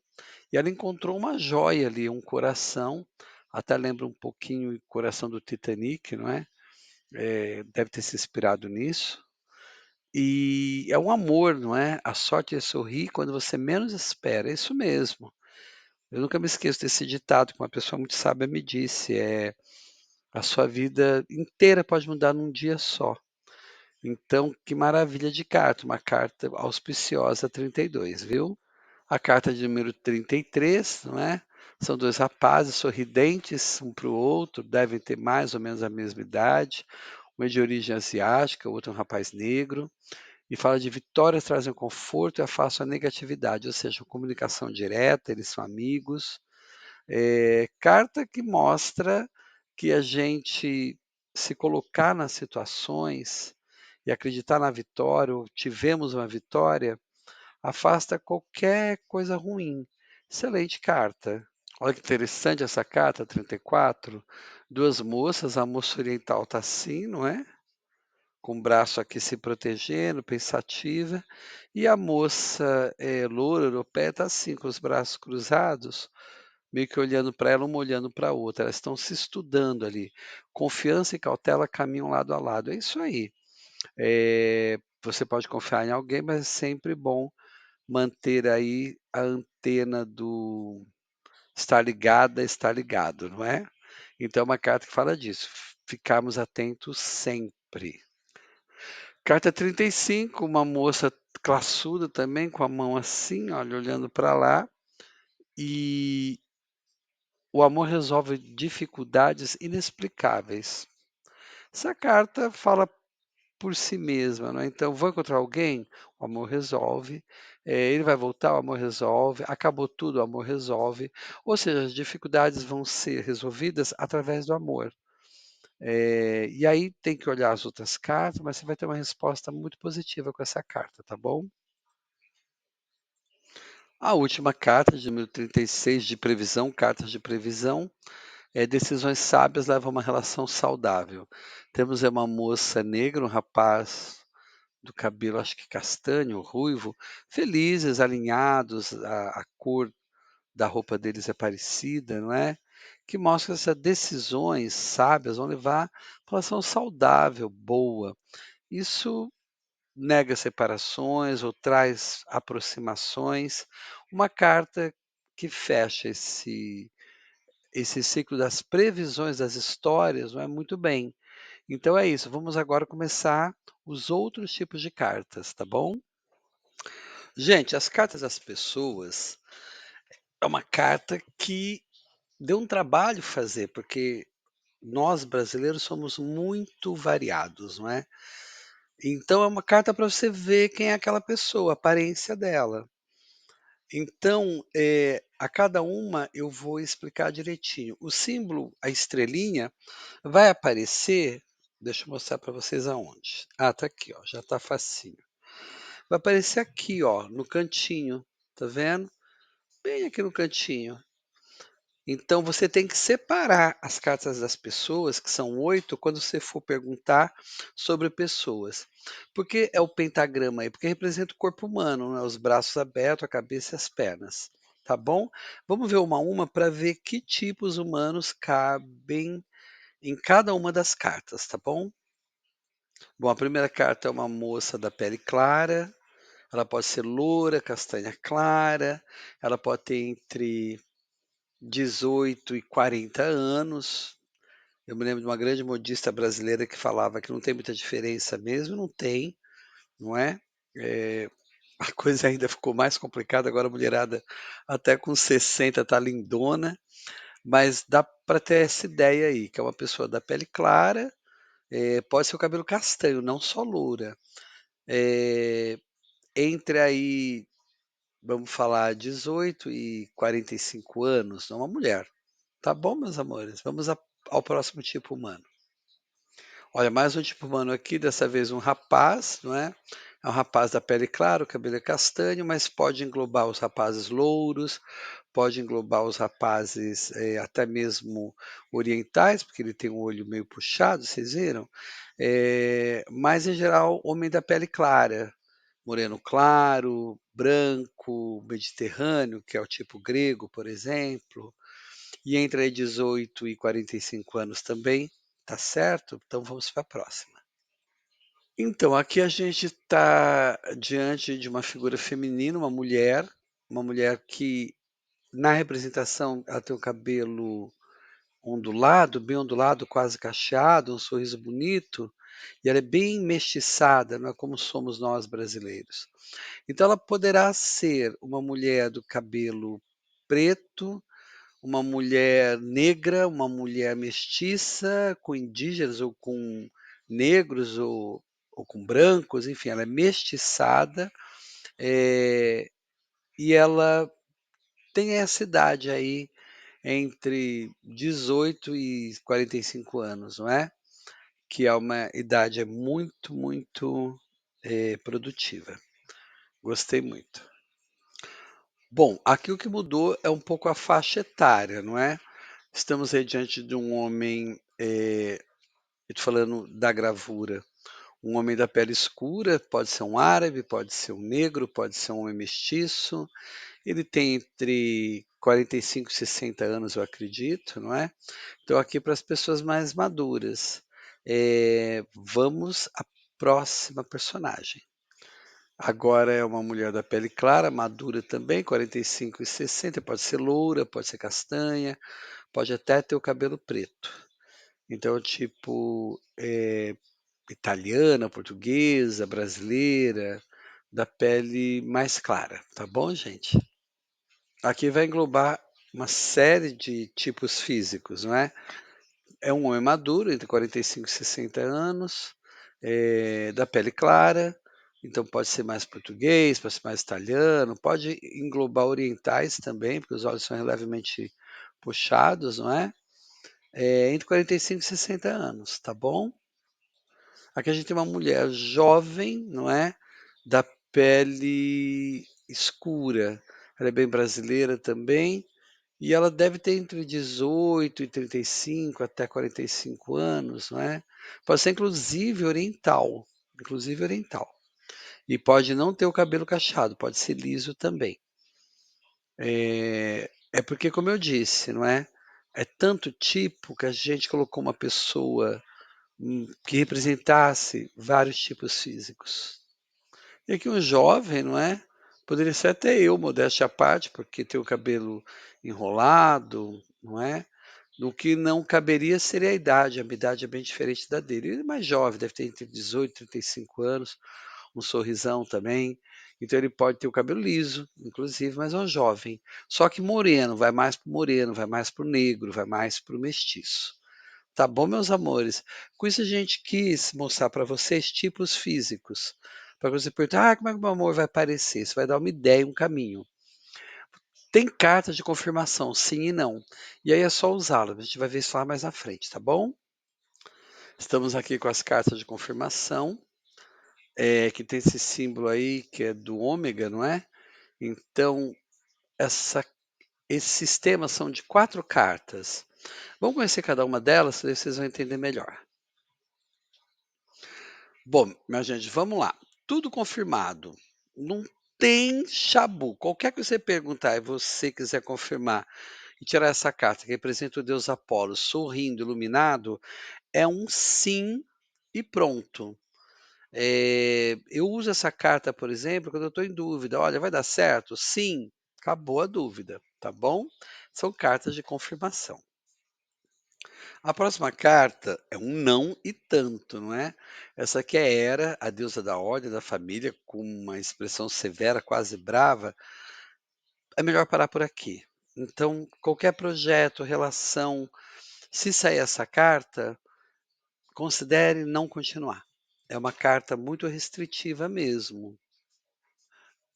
e ela encontrou uma joia ali, um coração, até lembra um pouquinho o coração do Titanic, não é? Deve ter se inspirado nisso. E é um amor, não é? A sorte é sorrir quando você menos espera, é isso mesmo. Eu nunca me esqueço desse ditado que uma pessoa muito sábia me disse, a sua vida inteira pode mudar num dia só. Então, que maravilha de carta, uma carta auspiciosa 32, viu? A carta de número 33, não é? São dois rapazes sorridentes um para o outro, devem ter mais ou menos a mesma idade. Um é de origem asiática, o outro é um rapaz negro. E fala de vitórias trazem conforto e afastam a negatividade, ou seja, comunicação direta, eles são amigos. Carta que mostra que a gente se colocar nas situações e acreditar na vitória, ou tivemos uma vitória, afasta qualquer coisa ruim. Excelente carta. Olha que interessante essa carta, 34. Duas moças, a moça oriental está assim, não é? Com o braço aqui se protegendo, pensativa, e a moça loura europeia está assim, com os braços cruzados, meio que olhando para ela, uma olhando para a outra. Elas estão se estudando ali. Confiança e cautela caminham lado a lado. É isso aí. Você pode confiar em alguém, mas é sempre bom manter aí a antena do estar ligado, não é? Então é uma carta que fala disso, ficarmos atentos sempre. Carta 35, uma moça classuda também, com a mão assim, olha, olhando para lá, e o amor resolve dificuldades inexplicáveis. Essa carta fala por si mesma, não é? Então, vou encontrar alguém? O amor resolve. Ele vai voltar? O amor resolve. Acabou tudo? O amor resolve. Ou seja, as dificuldades vão ser resolvidas através do amor. E aí tem que olhar as outras cartas, mas você vai ter uma resposta muito positiva com essa carta, tá bom? A última carta, de número 36, de previsão, cartas de previsão, decisões sábias levam a uma relação saudável. Temos uma moça negra, um rapaz do cabelo, acho que castanho, ruivo, felizes, alinhados, a cor da roupa deles é parecida, não é? Que mostra que essas decisões sábias vão levar a uma relação saudável, boa. Isso nega separações ou traz aproximações. Uma carta que fecha esse ciclo das previsões das histórias, não é muito bem. Então é isso, vamos agora começar os outros tipos de cartas, tá bom? Gente, as cartas das pessoas é uma carta que deu um trabalho fazer, porque nós brasileiros somos muito variados, não é? Então é uma carta para você ver quem é aquela pessoa, a aparência dela. Então, a cada uma eu vou explicar direitinho. O símbolo, a estrelinha, vai aparecer, deixa eu mostrar para vocês aonde. Ah, tá aqui, ó, já tá facinho. Vai aparecer aqui, ó, no cantinho, tá vendo? Bem aqui no cantinho. Então você tem que separar as cartas das pessoas, que são 8, quando você for perguntar sobre pessoas. Por que é o pentagrama aí? Porque representa o corpo humano, né, os braços abertos, a cabeça e as pernas, tá bom? Vamos ver uma a uma para ver que tipos humanos cabem em cada uma das cartas, tá bom? Bom, a primeira carta é uma moça da pele clara, ela pode ser loura, castanha clara, ela pode ter entre 18 e 40 anos. Eu me lembro de uma grande modista brasileira que falava que não tem muita diferença mesmo, não tem, não é? A coisa ainda ficou mais complicada, agora a mulherada até com 60 tá lindona, mas dá para ter essa ideia aí, que é uma pessoa da pele clara, pode ser o cabelo castanho, não só loura. Eh, Entre aí, vamos falar 18 e 45 anos, é uma mulher. Tá bom, meus amores, vamos ao próximo tipo humano. Olha, mais um tipo humano aqui, dessa vez um rapaz, não é? É um rapaz da pele clara, o cabelo é castanho, mas pode englobar os rapazes louros, pode englobar os rapazes até mesmo orientais, porque ele tem um olho meio puxado, vocês viram? Mas em geral, homem da pele clara, moreno claro, branco, mediterrâneo, que é o tipo grego, por exemplo, e entre aí 18 e 45 anos também, tá certo? Então vamos para a próxima. Então, aqui a gente está diante de uma figura feminina, uma mulher que na representação ela tem o cabelo ondulado, bem ondulado, quase cacheado, um sorriso bonito, e ela é bem mestiçada, não é como somos nós brasileiros. Então ela poderá ser uma mulher do cabelo preto, uma mulher negra, uma mulher mestiça, com indígenas ou com negros ou com brancos, enfim, ela é mestiçada, eh, e ela tem essa idade aí entre 18 e 45 anos, não é? Que é uma idade muito, muito, produtiva. Gostei muito. Bom, aqui o que mudou é um pouco a faixa etária, não é? Estamos aí diante de um homem, eu tô falando da gravura, um homem da pele escura, pode ser um árabe, pode ser um negro, pode ser um homem mestiço. Ele tem entre 45 e 60 anos, eu acredito, não é? Então aqui para as pessoas mais maduras. Vamos à próxima personagem. Agora é uma mulher da pele clara, madura também, 45 e 60, pode ser loura, pode ser castanha, pode até ter o cabelo preto. Então, tipo, italiana, portuguesa, brasileira, da pele mais clara, tá bom, gente? Aqui vai englobar uma série de tipos físicos, não é? É um homem maduro, entre 45 e 60 anos, da pele clara, então pode ser mais português, pode ser mais italiano, pode englobar orientais também, porque os olhos são levemente puxados, não é? Entre 45 e 60 anos, tá bom? Aqui a gente tem uma mulher jovem, não é? Da pele escura. Ela é bem brasileira também. E ela deve ter entre 18 e 35 até 45 anos, não é? Pode ser inclusive oriental, inclusive oriental. E pode não ter o cabelo cacheado, pode ser liso também. É porque, como eu disse, não é? É tanto tipo que a gente colocou uma pessoa que representasse vários tipos físicos. E aqui um jovem, não é? Poderia ser até eu, modéstia à parte, porque tem o cabelo enrolado, não é? O que não caberia seria a minha idade é bem diferente da dele. Ele é mais jovem, deve ter entre 18 e 35 anos, um sorrisão também. Então ele pode ter o cabelo liso, inclusive, mas é um jovem. Só que moreno, vai mais para o moreno, vai mais para o negro, vai mais para o mestiço. Tá bom, meus amores? Com isso a gente quis mostrar para vocês tipos físicos. Para você perguntar, como é que o meu amor vai aparecer? Isso vai dar uma ideia, um caminho. Tem cartas de confirmação, sim e não. E aí é só usá-las. A gente vai ver isso lá mais na frente, tá bom? Estamos aqui com as cartas de confirmação, que tem esse símbolo aí que é do ômega, não é? Então, essa Esse sistema são de 4 cartas. Vamos conhecer cada uma delas, aí vocês vão entender melhor. Bom, minha gente, vamos lá. Tudo confirmado. Não tem chabu. Qualquer que você perguntar e você quiser confirmar e tirar essa carta que representa o deus Apolo sorrindo, iluminado, é um sim e pronto. Eu uso essa carta, por exemplo, quando eu estou em dúvida. Olha, vai dar certo? Sim, acabou a dúvida, tá bom? São cartas de confirmação. A próxima carta é um não e tanto, não é? Essa aqui é Hera, a deusa da ordem da família, com uma expressão severa, quase brava. É melhor parar por aqui. Então, qualquer projeto, relação, se sair essa carta, considere não continuar. É uma carta muito restritiva mesmo.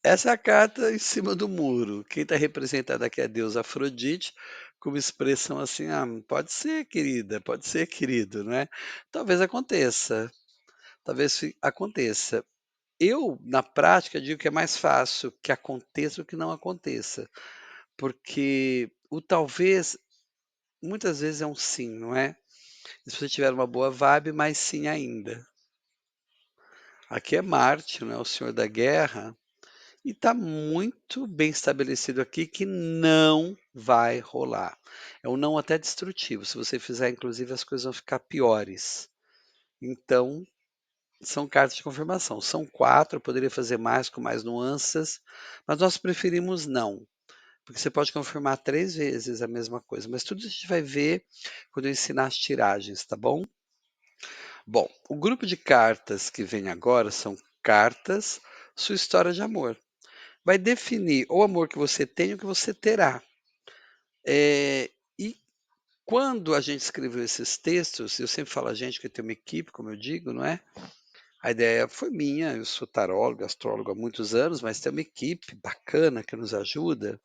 Essa é a carta em cima do muro. Quem está representado aqui é a deusa Afrodite, com uma expressão assim: "Ah, pode ser querida, pode ser querido", né. Talvez aconteça, talvez aconteça. Eu, na prática, digo que é mais fácil que aconteça do que não aconteça, porque o talvez, muitas vezes é um sim, não é? Se você tiver uma boa vibe, mais sim ainda. Aqui é Marte, né, o senhor da guerra. E está muito bem estabelecido aqui que não vai rolar. É um não até destrutivo. Se você fizer, inclusive, as coisas vão ficar piores. Então, são cartas de confirmação. São 4, eu poderia fazer mais com mais nuances, mas nós preferimos não, porque você pode confirmar 3 vezes a mesma coisa. Mas tudo isso a gente vai ver quando eu ensinar as tiragens, tá bom? Bom, o grupo de cartas que vem agora são cartas, sua história de amor. Vai definir o amor que você tem e o que você terá. E quando a gente escreveu esses textos, eu sempre falo a gente, que tem uma equipe, como eu digo, não é? A ideia foi minha, eu sou tarólogo, astrólogo há muitos anos, mas tem uma equipe bacana que nos ajuda.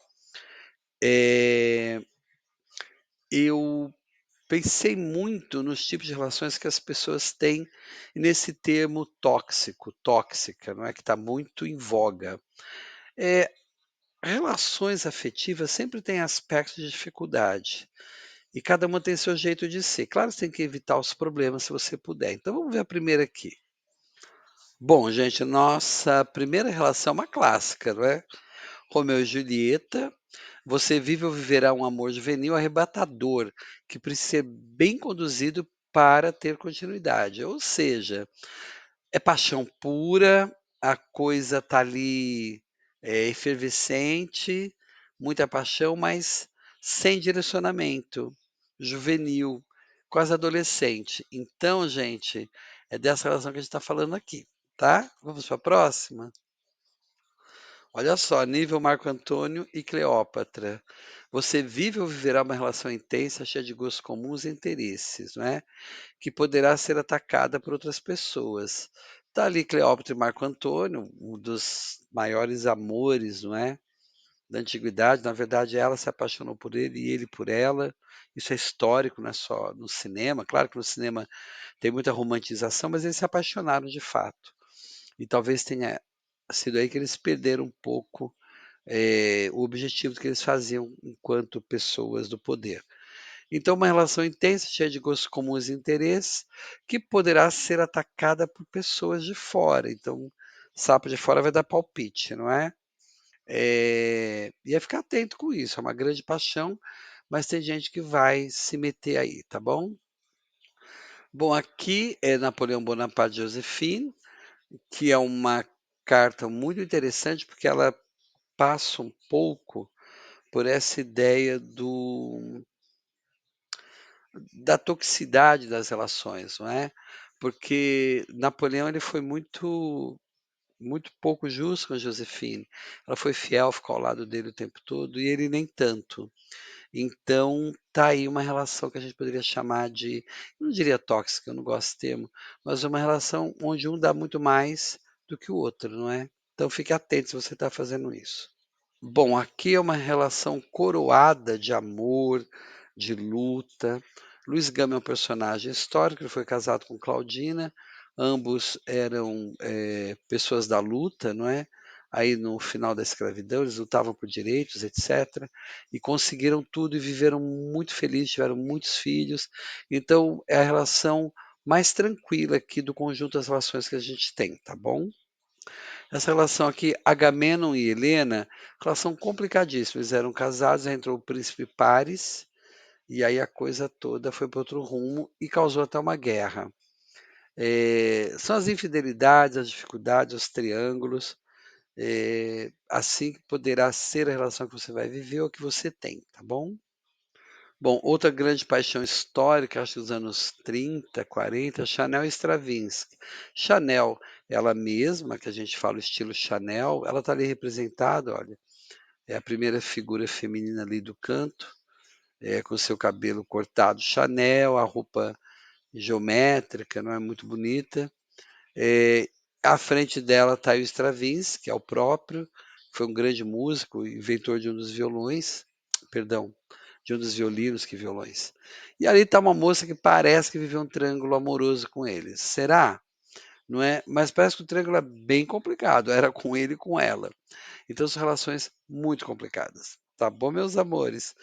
Eh, eu pensei muito nos tipos de relações que as pessoas têm e nesse termo tóxico, tóxica, não é? Que está muito em voga. Eh, Relações afetivas sempre têm aspectos de dificuldade. E cada uma tem seu jeito de ser. Claro, você tem que evitar os problemas se você puder. Então vamos ver a primeira aqui. Bom, gente, nossa primeira relação é uma clássica, não é? Romeu e Julieta. Você vive ou viverá um amor juvenil arrebatador, que precisa ser bem conduzido para ter continuidade. Ou seja, é paixão pura, a coisa tá ali, efervescente, muita paixão, mas sem direcionamento, juvenil, quase adolescente. Então, gente, é dessa relação que a gente está falando aqui, tá? Vamos para a próxima? Olha só, nível Marco Antônio e Cleópatra. Você vive ou viverá uma relação intensa, cheia de gostos comuns e interesses, não é? Que poderá ser atacada por outras pessoas. Está ali Cleópatra e Marco Antônio, um dos maiores amores, não é, da antiguidade. Na verdade, ela se apaixonou por ele e ele por ela. Isso é histórico, não é só no cinema. Claro que no cinema tem muita romantização, mas eles se apaixonaram de fato. E talvez tenha sido aí que eles perderam um pouco o objetivo que eles faziam enquanto pessoas do poder. Então, uma relação intensa, cheia de gostos comuns e interesses, que poderá ser atacada por pessoas de fora. Então, sapo de fora vai dar palpite, não é? E é ficar atento com isso, é uma grande paixão, mas tem gente que vai se meter aí, tá bom? Bom, aqui é Napoleão Bonaparte e Josephine, que é uma carta muito interessante, porque ela passa um pouco por essa ideia da toxicidade das relações, não é? Porque Napoleão ele foi muito pouco justo com a Josefine. Ela foi fiel, ficou ao lado dele o tempo todo e ele nem tanto. Então tá aí uma relação que a gente poderia chamar de, eu não diria tóxica, eu não gosto desse termo, mas uma relação onde um dá muito mais do que o outro, não é? Então fique atento se você está fazendo isso. Bom, aqui é uma relação coroada de amor, de luta. Luiz Gama é um personagem histórico, ele foi casado com Claudina, ambos eram pessoas da luta, não é? aí no final da escravidão, eles lutavam por direitos, etc., e conseguiram tudo e viveram muito felizes, tiveram muitos filhos. Então, é a relação mais tranquila aqui do conjunto das relações que a gente tem, tá bom? Essa relação aqui, Agamenon e Helena, relação complicadíssima. Eles eram casados, aí entrou o príncipe Paris, e aí a coisa toda foi para outro rumo e causou até uma guerra. São as infidelidades, as dificuldades, os triângulos, assim que poderá ser a relação que você vai viver ou que você tem, tá bom? Bom, outra grande paixão histórica, acho que dos anos 30, 40, Chanel e Stravinsky. Chanel, ela mesma, que a gente fala o estilo Chanel, ela está ali representada, olha, é a primeira figura feminina ali do canto, com seu cabelo cortado Chanel, a roupa geométrica, não é muito bonita. É, à frente dela está o Stravinsky, que é o próprio, foi um grande músico, inventor de um dos violões, perdão, de um dos violinos, que violões. E ali está uma moça que parece que viveu um triângulo amoroso com ele. Será? Não é? Mas parece que o triângulo é bem complicado, era com ele e com ela. Então são relações muito complicadas. Tá bom, meus amores?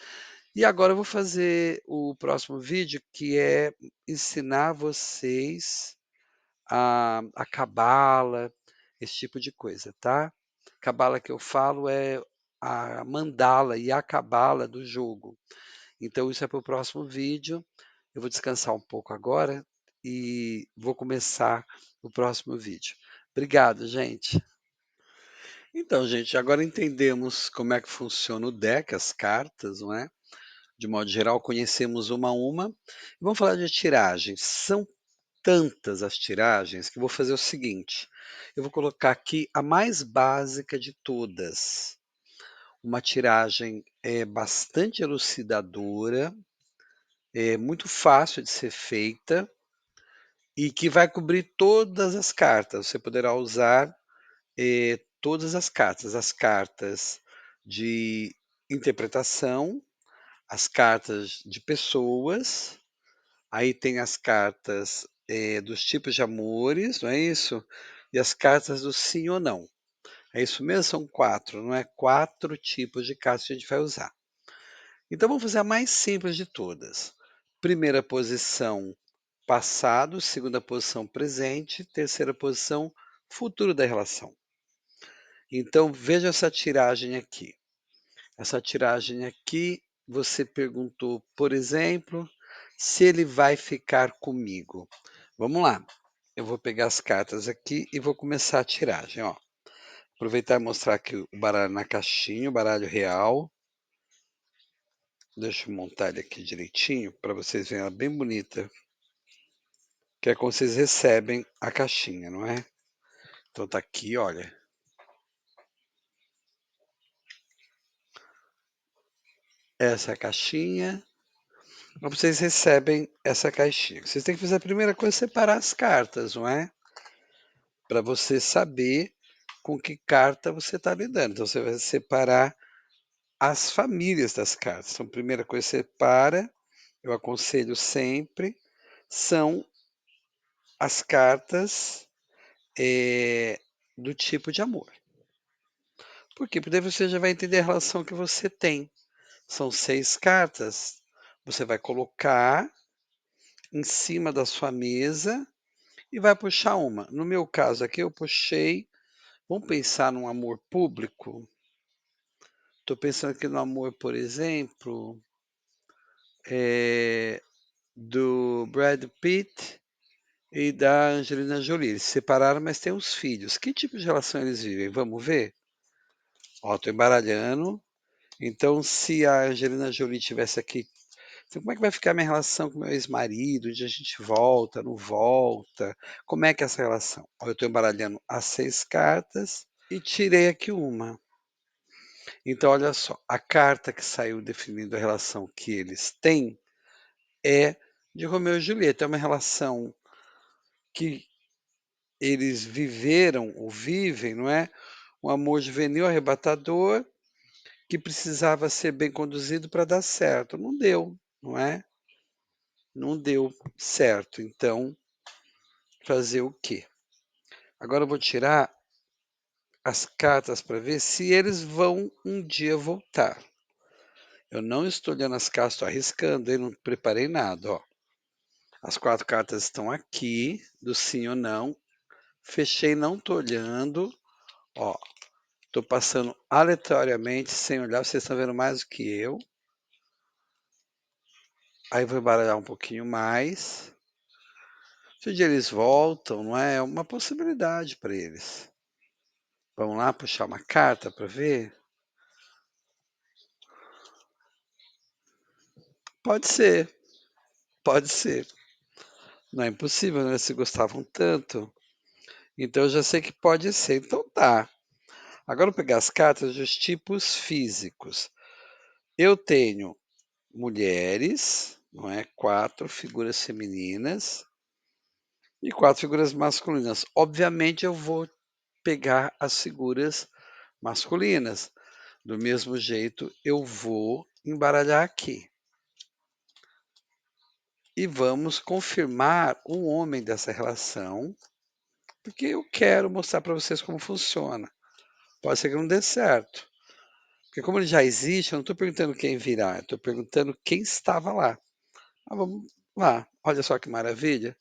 E agora eu vou fazer o próximo vídeo, que é ensinar vocês a cabala, esse tipo de coisa, tá? Cabala que eu falo é a mandala e a cabala do jogo. Então isso é para o próximo vídeo. Eu vou descansar um pouco agora e vou começar o próximo vídeo. Obrigado, gente. Então, gente, agora entendemos como é que funciona o deck, as cartas, não é? De modo geral, conhecemos uma a uma. Vamos falar de tiragens. São tantas as tiragens que eu vou fazer o seguinte: eu vou colocar aqui a mais básica de todas. Uma tiragem bastante elucidadora, muito fácil de ser feita e que vai cobrir todas as cartas. Você poderá usar todas as cartas de interpretação, as cartas de pessoas, aí tem as cartas dos tipos de amores, não é isso? E as cartas do sim ou não. É isso mesmo? São quatro, não é? Quatro tipos de cartas que a gente vai usar. Então vamos fazer a mais simples de todas. Primeira posição, passado, segunda posição, presente, terceira posição, futuro da relação. Então veja essa tiragem aqui. Essa tiragem aqui, você perguntou, por exemplo, se ele vai ficar comigo. Vamos lá. Eu vou pegar as cartas aqui e vou começar a tiragem, ó. Aproveitar e mostrar aqui o baralho na caixinha, o baralho real. Deixa eu montar ele aqui direitinho para vocês verem ela bem bonita. Que é como vocês recebem a caixinha, não é? Então tá aqui, olha. Essa é a caixinha. Então vocês recebem essa caixinha. Vocês têm que fazer a primeira coisa, separar as cartas, não é? Para você saber com que carta você está lidando. Então você vai separar as famílias das cartas. Então, a primeira coisa que separa, eu aconselho sempre, são as cartas do tipo de amor. Por quê? Porque daí você já vai entender a relação que você tem. São 6 cartas. Você vai colocar em cima da sua mesa e vai puxar uma. No meu caso aqui, eu puxei. Vamos pensar num amor público? Estou pensando aqui no amor, por exemplo, do Brad Pitt e da Angelina Jolie. Eles se separaram, mas têm uns filhos. Que tipo de relação eles vivem? Vamos ver? Ó, estou embaralhando. Então, se a Angelina Jolie tivesse aqui, então, como é que vai ficar a minha relação com meu ex-marido? Onde a gente volta, não volta? Como é que é essa relação? Ó, eu estou embaralhando as 6 cartas e tirei aqui uma. Então, olha só, a carta que saiu definindo a relação que eles têm é de Romeu e Julieta. É uma relação que eles viveram ou vivem, não é? Um amor juvenil arrebatador que precisava ser bem conduzido para dar certo. Não deu, não é? Não deu certo. Então, fazer o quê? Agora eu vou tirar as cartas para ver se eles vão um dia voltar. Eu não estou olhando as cartas, estou arriscando, eu não preparei nada, ó. As 4 cartas estão aqui, do sim ou não. Fechei, não estou olhando, ó. Estou passando aleatoriamente, sem olhar, vocês estão vendo mais do que eu. Aí vou embaralhar um pouquinho mais. Se um dia eles voltam, não é? É uma possibilidade para eles. Vamos lá puxar uma carta para ver? Pode ser, pode ser. Não é impossível, né? Se gostavam tanto. Então eu já sei que pode ser. Então tá. Agora eu vou pegar as cartas dos tipos físicos. Eu tenho mulheres, não é? 4 figuras femininas e 4 figuras masculinas. Obviamente eu vou pegar as figuras masculinas. Do mesmo jeito, eu vou embaralhar aqui. E vamos confirmar o homem dessa relação, porque eu quero mostrar para vocês como funciona. Pode ser que não dê certo. Porque como ele já existe, eu não estou perguntando quem virá, eu estou perguntando quem estava lá. Ah, vamos lá, olha só que maravilha.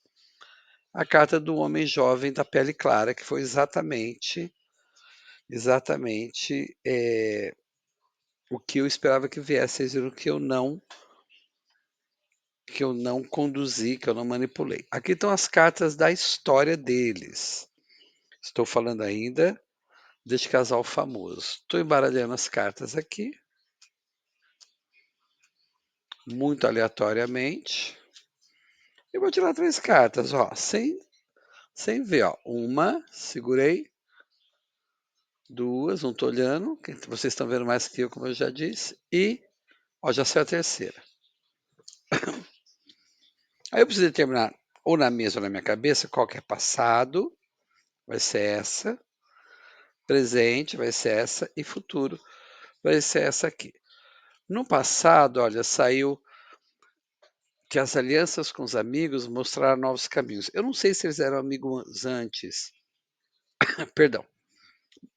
A carta do homem jovem da pele clara, que foi exatamente o que eu esperava que viesse. Vocês viram que eu não conduzi, que eu não manipulei. Aqui estão as cartas da história deles. Estou falando ainda deste casal famoso. Estou embaralhando as cartas aqui, muito aleatoriamente. E vou tirar 3 cartas, ó, sem ver, ó. Uma, segurei. 2, não estou olhando. Vocês estão vendo mais que eu, como eu já disse. E, ó, já saiu a terceira. Aí eu preciso determinar, ou na mesa ou na minha cabeça, qual que é passado, vai ser essa. Presente vai ser essa. E futuro vai ser essa aqui. No passado, olha, saiu que as alianças com os amigos mostraram novos caminhos. Eu não sei se eles eram amigos antes, perdão,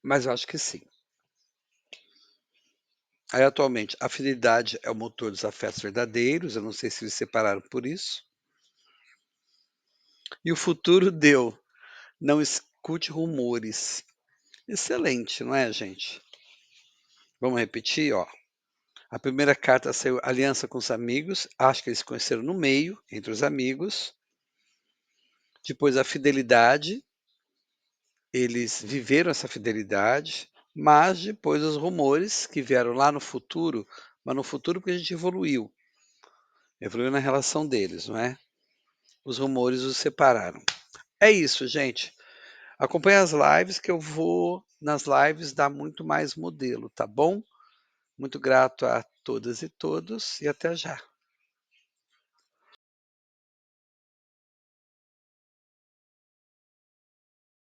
mas eu acho que sim. Aí, atualmente, a fidelidade é o motor dos afetos verdadeiros. Eu não sei se eles separaram por isso. E o futuro deu. Não escute rumores. Excelente, não é, gente? Vamos repetir, ó. A primeira carta saiu aliança com os amigos. Acho que eles se conheceram no meio, entre os amigos. Depois a fidelidade. Eles viveram essa fidelidade. Mas depois os rumores que vieram lá no futuro. Mas no futuro porque a gente evoluiu. Evoluiu na relação deles, não é? Os rumores os separaram. É isso, gente. Acompanhe as lives que eu vou nas lives dar muito mais modelo, tá bom? Muito grato a todas e todos e até já.